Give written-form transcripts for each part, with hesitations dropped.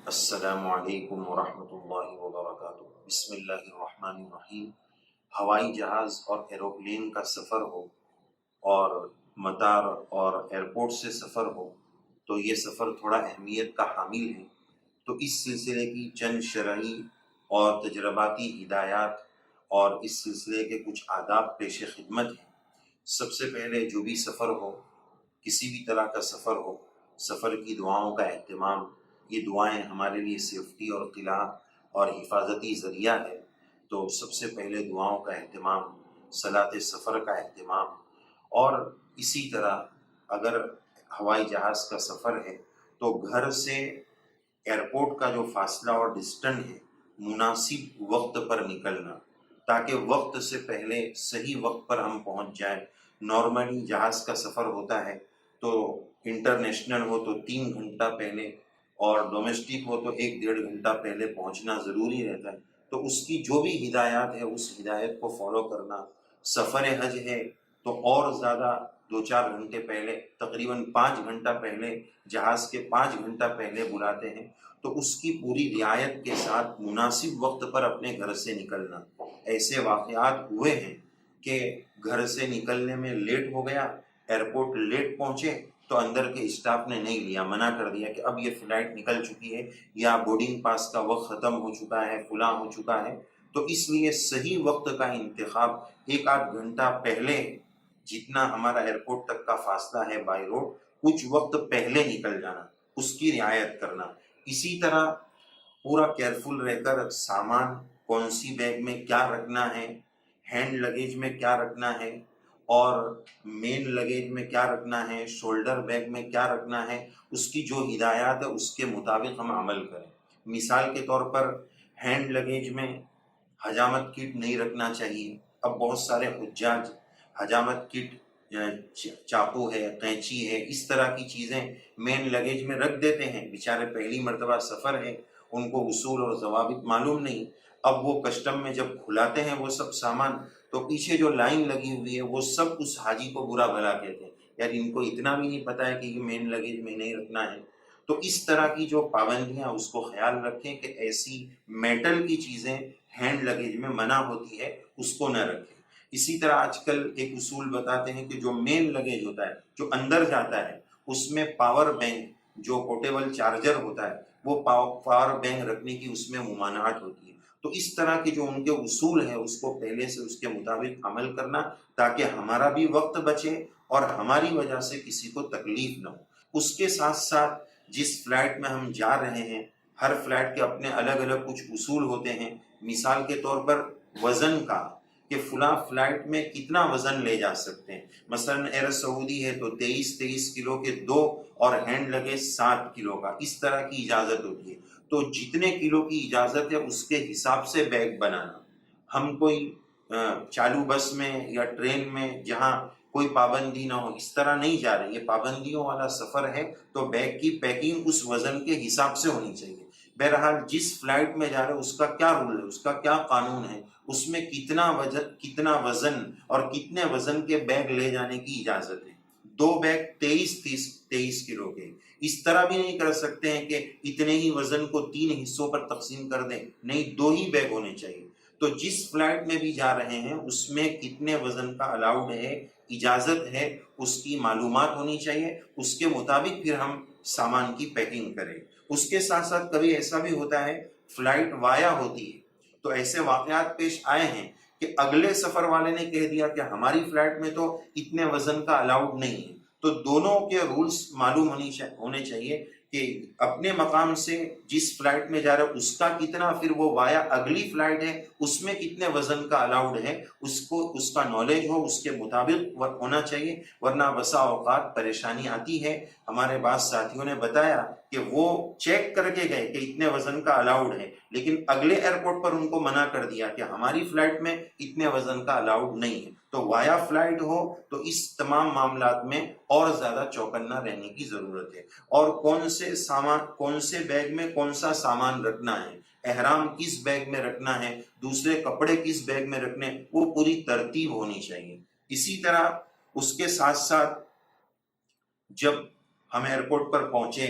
السلام علیکم ورحمۃ اللہ وبرکاتہ۔ بسم اللہ الرحمن الرحیم۔ ہوائی جہاز اور ایروپلین کا سفر ہو اور مطار اور ایئرپورٹ سے سفر ہو تو یہ سفر تھوڑا اہمیت کا حامل ہے۔ تو اس سلسلے کی چند شرعی اور تجرباتی ہدایات اور اس سلسلے کے کچھ آداب پیش خدمت ہیں۔ سب سے پہلے جو بھی سفر ہو، کسی بھی طرح کا سفر ہو، سفر کی دعاؤں کا اہتمام۔ یہ دعائیں ہمارے لیے سیفٹی اور قلع اور حفاظتی ذریعہ ہے، تو سب سے پہلے دعاؤں کا اہتمام، صلاۃ سفر کا اہتمام۔ اور اسی طرح اگر ہوائی جہاز کا سفر ہے تو گھر سے ایئرپورٹ کا جو فاصلہ اور ڈسٹنس ہے، مناسب وقت پر نکلنا تاکہ وقت سے پہلے صحیح وقت پر ہم پہنچ جائیں۔ نارملی جہاز کا سفر ہوتا ہے تو انٹرنیشنل ہو تو 3 گھنٹہ پہلے اور ڈومیسٹک ہو تو 1 ڈیڑھ گھنٹہ پہلے پہنچنا ضروری رہتا ہے۔ تو اس کی جو بھی ہدایات ہے اس ہدایت کو فالو کرنا۔ سفر حج ہے تو اور زیادہ 2 4 گھنٹے پہلے، تقریباً 5 گھنٹہ پہلے، جہاز کے 5 گھنٹہ پہلے بلاتے ہیں، تو اس کی پوری رعایت کے ساتھ مناسب وقت پر اپنے گھر سے نکلنا۔ ایسے واقعات ہوئے ہیں کہ گھر سے نکلنے میں لیٹ ہو گیا، ایئرپورٹ لیٹ پہنچے تو اندر کے اسٹاف نے نہیں لیا، منع کر دیا کہ اب یہ فلائٹ نکل چکی ہے یا بورڈنگ پاس کا وقت ختم ہو چکا ہے، فلاں ہو چکا ہے۔ تو اس لیے صحیح وقت کا انتخاب 1 آدھ گھنٹہ پہلے، جتنا ہمارا ایئرپورٹ تک کا فاصلہ ہے بائی روڈ، کچھ وقت پہلے نکل جانا، اس کی رعایت کرنا۔ اسی طرح پورا کیئرفل رہ کر سامان، کون سی بیگ میں کیا رکھنا ہے، ہینڈ لگیج میں کیا رکھنا ہے اور مین لگیج میں کیا رکھنا ہے، شولڈر بیگ میں کیا رکھنا ہے، اس کی جو ہدایات ہے اس کے مطابق ہم عمل کریں۔ مثال کے طور پر ہینڈ لگیج میں حجامت کٹ نہیں رکھنا چاہیے۔ اب بہت سارے حجاج حجامت کٹ، چاقو ہے، قینچی ہے، اس طرح کی چیزیں مین لگیج میں رکھ دیتے ہیں۔ بیچارے پہلی مرتبہ سفر ہے، ان کو اصول اور ضوابط معلوم نہیں۔ اب وہ کسٹم میں جب کھلاتے ہیں وہ سب سامان، تو پیچھے جو لائن لگی ہوئی ہے وہ سب اس حاجی کو برا بھلا کہتے ہیں، یار ان کو اتنا بھی نہیں پتا ہے کہ یہ مین لگیج میں نہیں رکھنا ہے۔ تو اس طرح کی جو پابندیاں، اس کو خیال رکھیں کہ ایسی میٹل کی چیزیں ہینڈ لگیج میں منع ہوتی ہے، اس کو نہ رکھیں۔ اسی طرح آج کل ایک اصول بتاتے ہیں کہ جو مین لگیج ہوتا ہے، جو اندر جاتا ہے، اس میں پاور بینک، جو پورٹیبل چارجر ہوتا ہے، وہ پاور بینک رکھنے کی اس میں ممانعت ہوتی ہے۔ تو اس طرح کے جو ان کے اصول ہیں اس کو پہلے سے اس کے مطابق عمل کرنا تاکہ ہمارا بھی وقت بچے اور ہماری وجہ سے کسی کو تکلیف نہ ہو۔ اس کے ساتھ ساتھ جس فلائٹ میں ہم جا رہے ہیں، ہر فلائٹ کے اپنے الگ الگ کچھ اصول ہوتے ہیں۔ مثال کے طور پر وزن کا، کہ فلاں فلائٹ میں کتنا وزن لے جا سکتے ہیں۔ مثلا ایئر سعودی ہے تو 23 کلو کے 2 اور ہینڈ لگیج 7 کلو کا، اس طرح کی اجازت ہوتی ہے۔ تو جتنے کلو کی اجازت ہے اس کے حساب سے بیگ بنانا۔ ہم کوئی چالو بس میں یا ٹرین میں جہاں کوئی پابندی نہ ہو، اس طرح نہیں جا رہے، یہ پابندیوں والا سفر ہے تو بیگ کی پیکنگ اس وزن کے حساب سے ہونی چاہیے۔ بہرحال جس فلائٹ میں جا رہے اس کا کیا رول ہے، اس کا کیا قانون ہے، اس میں کتنا وزن اور کتنے وزن کے بیگ لے جانے کی اجازت ہے۔ 2 بیگ 23 کلو کے، اس طرح بھی نہیں کر سکتے ہیں کہ اتنے ہی وزن کو 3 حصوں پر تقسیم کر دیں، نہیں، 2 ہی بیگ ہونے چاہیے۔ تو جس فلائٹ میں بھی جا رہے ہیں اس میں کتنے وزن کا الاؤڈ ہے، اجازت ہے، اس کی معلومات ہونی چاہیے، اس کے مطابق پھر ہم سامان کی پیکنگ کریں۔ اس کے ساتھ ساتھ کبھی ایسا بھی ہوتا ہے فلائٹ وایا ہوتی ہے، تو ایسے واقعات پیش آئے ہیں کہ اگلے سفر والے نے کہہ دیا کہ ہماری فلائٹ میں تو اتنے وزن کا الاؤڈ نہیں ہے۔ تو دونوں کے رولز معلوم ہونے چاہیے کہ اپنے مقام سے جس فلائٹ میں جا رہا ہے اس کا کتنا، پھر وہ وایا اگلی فلائٹ ہے اس میں کتنے وزن کا الاؤڈ ہے، اس کا نالج ہو، اس کے مطابق ہونا چاہیے، ورنہ بسا اوقات پریشانی آتی ہے۔ ہمارے بعض ساتھیوں نے بتایا کہ وہ چیک کر کے گئے کہ اتنے وزن کا الاؤڈ ہے، لیکن اگلے ایئرپورٹ پر ان کو منع کر دیا کہ ہماری فلائٹ میں اتنے وزن کا الاؤڈ نہیں ہے۔ تو وایا فلائٹ ہو تو اس تمام معاملات میں اور زیادہ چوکنا رہنے کی ضرورت ہے۔ اور کون سے بیگ میں کون سا سامان رکھنا ہے، احرام کس بیگ میں رکھنا ہے، دوسرے کپڑے کس بیگ میں رکھنے، وہ پوری ترتیب ہونی چاہیے۔ اسی طرح اس کے ساتھ ساتھ جب ہم ایئرپورٹ پر پہنچے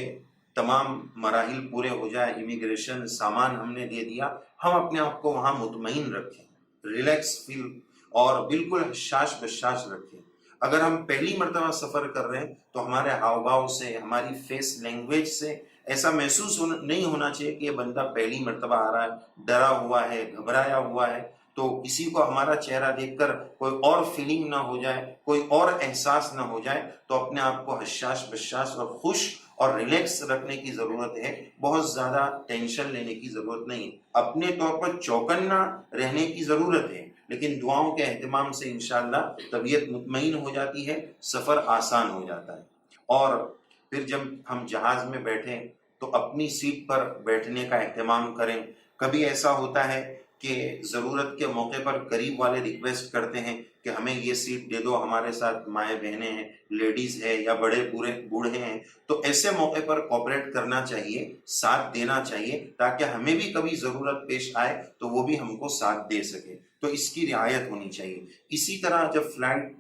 تمام مراحل پورے ہو جائے، امیگریشن سامان ہم نے دے دیا، ہم اپنے آپ کو وہاں مطمئن رکھیں، ریلیکس فیل اور بالکل حشاش بشاش رکھیں۔ اگر ہم پہلی مرتبہ سفر کر رہے ہیں تو ہمارے ہاؤ بھاؤ سے، ہماری فیس لینگویج سے ایسا محسوس نہیں ہونا چاہیے کہ یہ بندہ پہلی مرتبہ آ رہا ہے، ڈرا ہوا ہے، گھبرایا ہوا ہے، تو کسی کو ہمارا چہرہ دیکھ کر کوئی اور فیلنگ نہ ہو جائے، کوئی اور احساس نہ ہو جائے، تو اپنے آپ کو حشاش بشاش اور خوش اور ریلیکس رکھنے کی ضرورت ہے، بہت زیادہ ٹینشن لینے کی ضرورت نہیں ہے۔ اپنے طور پر چوکنا رہنے کی ضرورت ہے، لیکن دعاؤں کے اہتمام سے انشاءاللہ طبیعت مطمئن ہو جاتی ہے، سفر آسان ہو جاتا ہے۔ اور پھر جب ہم جہاز میں بیٹھیں تو اپنی سیٹ پر بیٹھنے کا اہتمام کریں۔ کبھی ایسا ہوتا ہے کہ ضرورت کے موقع پر قریب والے ریکویسٹ کرتے ہیں کہ ہمیں یہ سیٹ دے دو، ہمارے ساتھ مائیں بہنیں ہیں، لیڈیز ہے یا بڑے بوڑھے ہیں، تو ایسے موقع پر کوآپریٹ کرنا چاہیے، ساتھ دینا چاہیے، تاکہ ہمیں بھی کبھی ضرورت پیش آئے تو وہ بھی ہم کو ساتھ دے سکے، تو اس کی رعایت ہونی چاہیے۔ اسی طرح جب فلائٹ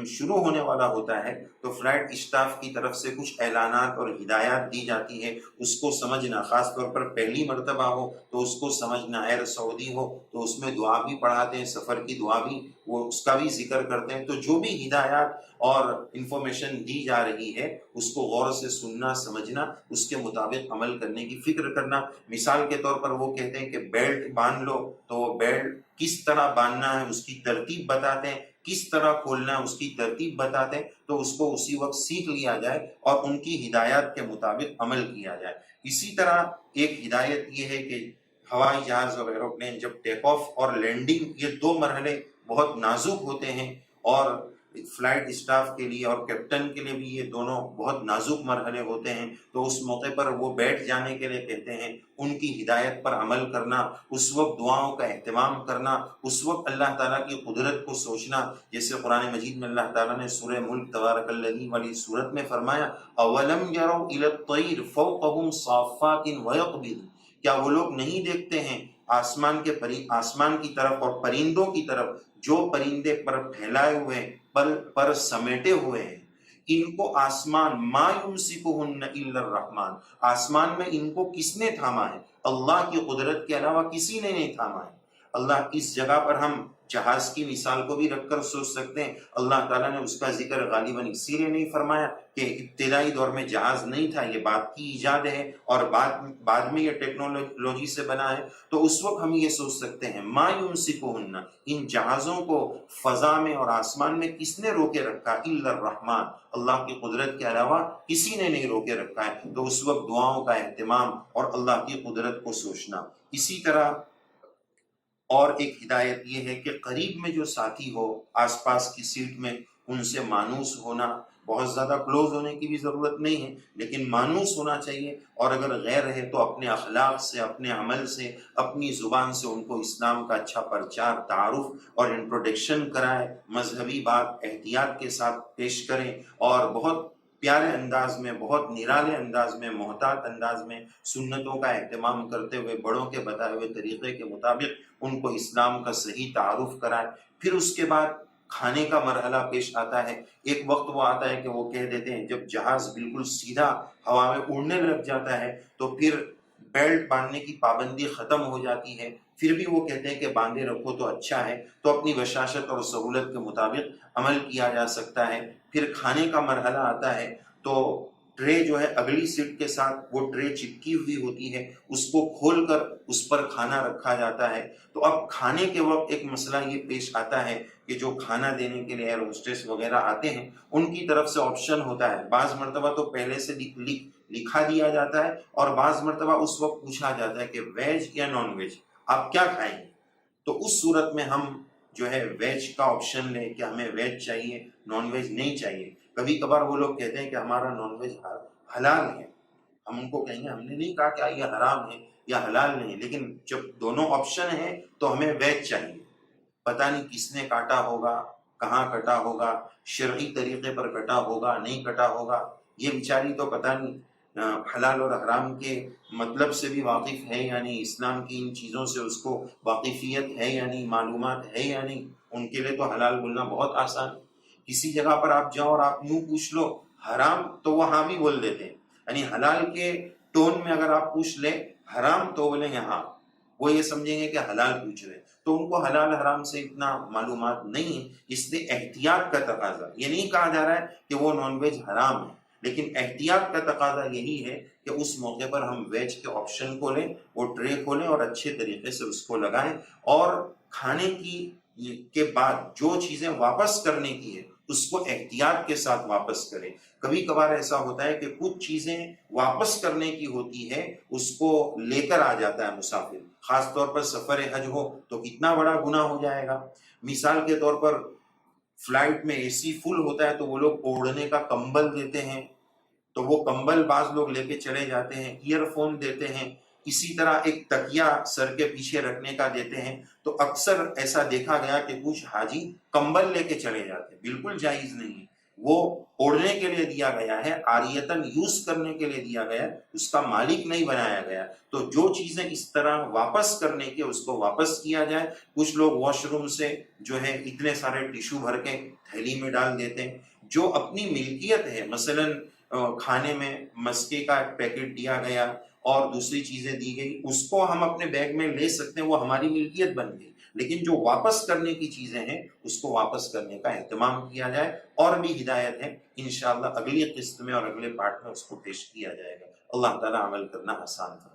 شروع ہونے والا ہوتا ہے تو فلائٹ اسٹاف کی طرف سے کچھ اعلانات اور ہدایات دی جاتی ہے، اس کو سمجھنا، خاص طور پر پہلی مرتبہ ہو تو اس کو سمجھنا، ایئر سعودی ہو تو اس میں دعا بھی پڑھاتے ہیں، سفر کی دعا بھی، وہ اس کا بھی ذکر کرتے ہیں، تو جو بھی ہدایات اور انفارمیشن دی جا رہی ہے اس کو غور سے سننا، سمجھنا، اس کے مطابق عمل کرنے کی فکر کرنا۔ مثال کے طور پر وہ کہتے ہیں کہ بیلٹ باندھ لو، تو وہ بیلٹ کس طرح باندھنا ہے اس کی ترتیب بتاتے ہیں، کس طرح کھولنا ہے اس کی ترتیب بتاتے ہیں، تو اس کو اسی وقت سیکھ لیا جائے اور ان کی ہدایات کے مطابق عمل کیا جائے۔ اسی طرح ایک ہدایت یہ ہے کہ ہوائی جہاز اور ایروپلین جب ٹیک آف اور لینڈنگ، یہ دو مرحلے بہت نازک ہوتے ہیں، اور فلائٹ اسٹاف کے لیے اور کیپٹن کے لیے بھی یہ دونوں بہت نازک مرحلے ہوتے ہیں، تو اس موقع پر وہ بیٹھ جانے کے لیے کہتے ہیں، ان کی ہدایت پر عمل کرنا، اس وقت دعاؤں کا اہتمام کرنا، اس وقت اللہ تعالیٰ کی قدرت کو سوچنا، جیسے قرآن مجید میں اللہ تعالیٰ نے سورہ ملک تبارک الذی والی سورت میں فرمایا، اولم یروا الی الطیر فوقہم صافات ویقبض، کیا وہ لوگ نہیں دیکھتے ہیں آسمان کی طرف اور پرندوں کی طرف، جو پرندے پر پھیلائے ہوئے ہیں، پر سمیٹے ہوئے ہیں، ان کو آسمان، ما یمسکہن الا الرحمن، آسمان میں ان کو کس نے تھاما ہے؟ اللہ کی قدرت کے علاوہ کسی نے نہیں تھاما ہے۔ اللہ اس جگہ پر ہم جہاز کی مثال کو بھی رکھ کر سوچ سکتے ہیں، اللہ تعالیٰ نے اس کا ذکر غالباً اسی لیے نہیں فرمایا کہ ابتدائی دور میں جہاز نہیں تھا، یہ بات کی ایجاد ہے، اور بعد میں یہ ٹیکنالوجی سے بنا ہے، تو اس وقت ہم یہ سوچ سکتے ہیں، ما یمسکہن، ان جہازوں کو فضا میں اور آسمان میں کس نے روکے رکھا؟ الا الرحمن، اللہ کی قدرت کے علاوہ کسی نے نہیں روکے رکھا ہے۔ تو اس وقت دعاؤں کا اہتمام اور اللہ کی قدرت کو سوچنا۔ اسی طرح اور ایک ہدایت یہ ہے کہ قریب میں جو ساتھی ہو، آس پاس کی سیٹ میں، ان سے مانوس ہونا، بہت زیادہ کلوز ہونے کی بھی ضرورت نہیں ہے، لیکن مانوس ہونا چاہیے، اور اگر غیر ہے تو اپنے اخلاق سے، اپنے عمل سے، اپنی زبان سے ان کو اسلام کا اچھا پرچار، تعارف اور انٹروڈکشن کرائے، مذہبی بات احتیاط کے ساتھ پیش کریں، اور بہت پیارے انداز میں، بہت نرالے انداز میں، محتاط انداز میں، سنتوں کا اہتمام کرتے ہوئے، بڑوں کے بتائے ہوئے طریقے کے مطابق ان کو اسلام کا صحیح تعارف کرائے۔ پھر اس کے بعد کھانے کا مرحلہ پیش آتا ہے۔ ایک وقت وہ آتا ہے کہ وہ کہہ دیتے ہیں، جب جہاز بالکل سیدھا ہوا میں اڑنے لگ جاتا ہے تو پھر بیلٹ باندھنے کی پابندی ختم ہو جاتی ہے، پھر بھی وہ کہتے ہیں کہ باندھے رکھو تو اچھا ہے، تو اپنی بشاشت اور سہولت کے مطابق عمل کیا جا سکتا ہے۔ پھر کھانے کا مرحلہ آتا ہے تو ٹرے جو ہے اگلی سیٹ کے ساتھ وہ ٹرے چپکی ہوئی ہوتی ہے، اس کو کھول کر اس پر کھانا رکھا جاتا ہے۔ تو اب کھانے کے وقت ایک مسئلہ یہ پیش آتا ہے کہ جو کھانا دینے کے لیے ایئر ہوسٹس وغیرہ آتے ہیں، ان کی طرف سے آپشن ہوتا ہے، بعض مرتبہ تو پہلے سے لکھا دیا جاتا ہے، اور بعض مرتبہ اس وقت پوچھا جاتا ہے کہ ویج یا نان ویج، آپ کیا کھائیں گے؟ تو اس صورت میں ہم جو ہے ویج کا آپشن لیں کہ ہمیں ویج چاہیے، نان ویج نہیں چاہیے۔ کبھی کبھار وہ لوگ کہتے ہیں کہ ہمارا نان ویج حلال ہے، ہم ان کو کہیں گے ہم نے نہیں کہا کہ یہ حرام ہے یا حلال نہیں، لیکن جب دونوں آپشن ہیں تو ہمیں ویج چاہیے۔ پتہ نہیں کس نے کاٹا ہوگا، کہاں کٹا ہوگا، شرعی طریقے پر کٹا ہوگا، نہیں کٹا ہوگا، یہ بیچاری تو پتہ نہیں حلال اور حرام کے مطلب سے بھی واقف ہے یا نہیں، اسلام کی ان چیزوں سے اس کو واقفیت ہے یا نہیں، معلومات ہے یا نہیں۔ ان کے لیے تو حلال بولنا بہت آسان ہے۔ کسی جگہ پر آپ جاؤ اور آپ یوں پوچھ لو حرام، تو وہ ہاں بھی بول دیتے ہیں، یعنی حلال کے ٹون میں اگر آپ پوچھ لیں حرام تو بولیں گے ہاں، وہ یہ سمجھیں گے کہ حلال پوچھ رہے ہیں، تو ان کو حلال حرام سے اتنا معلومات نہیں ہے، اس لیے احتیاط کا تقاضا، یہ نہیں کہا جا رہا ہے کہ وہ نان ویج حرام ہے، لیکن احتیاط کا تقاضا یہی ہے کہ اس موقع پر ہم ویج کے آپشن کو لیں، وہ ٹرے کھولیں اور اچھے طریقے سے اس کو لگائیں، اور کھانے کے بعد جو چیزیں واپس کرنے کی ہے اس کو احتیاط کے ساتھ واپس کریں۔ کبھی کبھار ایسا ہوتا ہے کہ کچھ چیزیں واپس کرنے کی ہوتی ہے، اس کو لے کر آ جاتا ہے مسافر، خاص طور پر سفر حج ہو تو کتنا بڑا گناہ ہو جائے گا۔ مثال کے طور پر فلائٹ میں اے سی فل ہوتا ہے تو وہ لوگ اوڑھنے کا کمبل دیتے ہیں، تو وہ کمبل بعض لوگ لے کے چلے جاتے ہیں، ایئر فون دیتے ہیں، اسی طرح ایک تکیا سر کے پیچھے رکھنے کا دیتے ہیں، تو اکثر ایسا دیکھا گیا کہ کچھ حاجی کمبل لے کے چلے جاتے ہیں، بالکل جائز نہیں ہے، وہ اوڑھنے کے لیے دیا گیا ہے، عاریتاً یوز کرنے کے لیے دیا گیا ہے، اس کا مالک نہیں بنایا گیا، تو جو چیزیں اس طرح واپس کرنے کے اس کو واپس کیا جائے۔ کچھ لوگ واش روم سے جو ہے اتنے سارے ٹیشو بھر کے تھیلی میں ڈال دیتے ہیں، جو اپنی ملکیت ہے، مثلاً کھانے میں مسکے کا ایک پیکٹ دیا گیا اور دوسری چیزیں دی گئی، اس کو ہم اپنے بیگ میں لے سکتے ہیں، وہ ہماری ملکیت بن گئی، لیکن جو واپس کرنے کی چیزیں ہیں اس کو واپس کرنے کا اہتمام کیا جائے۔ اور بھی ہدایت ہے، انشاءاللہ اگلی قسط میں اور اگلے پارٹ میں اس کو پیش کیا جائے گا۔ اللہ تعالیٰ عمل کرنا آسان کرے۔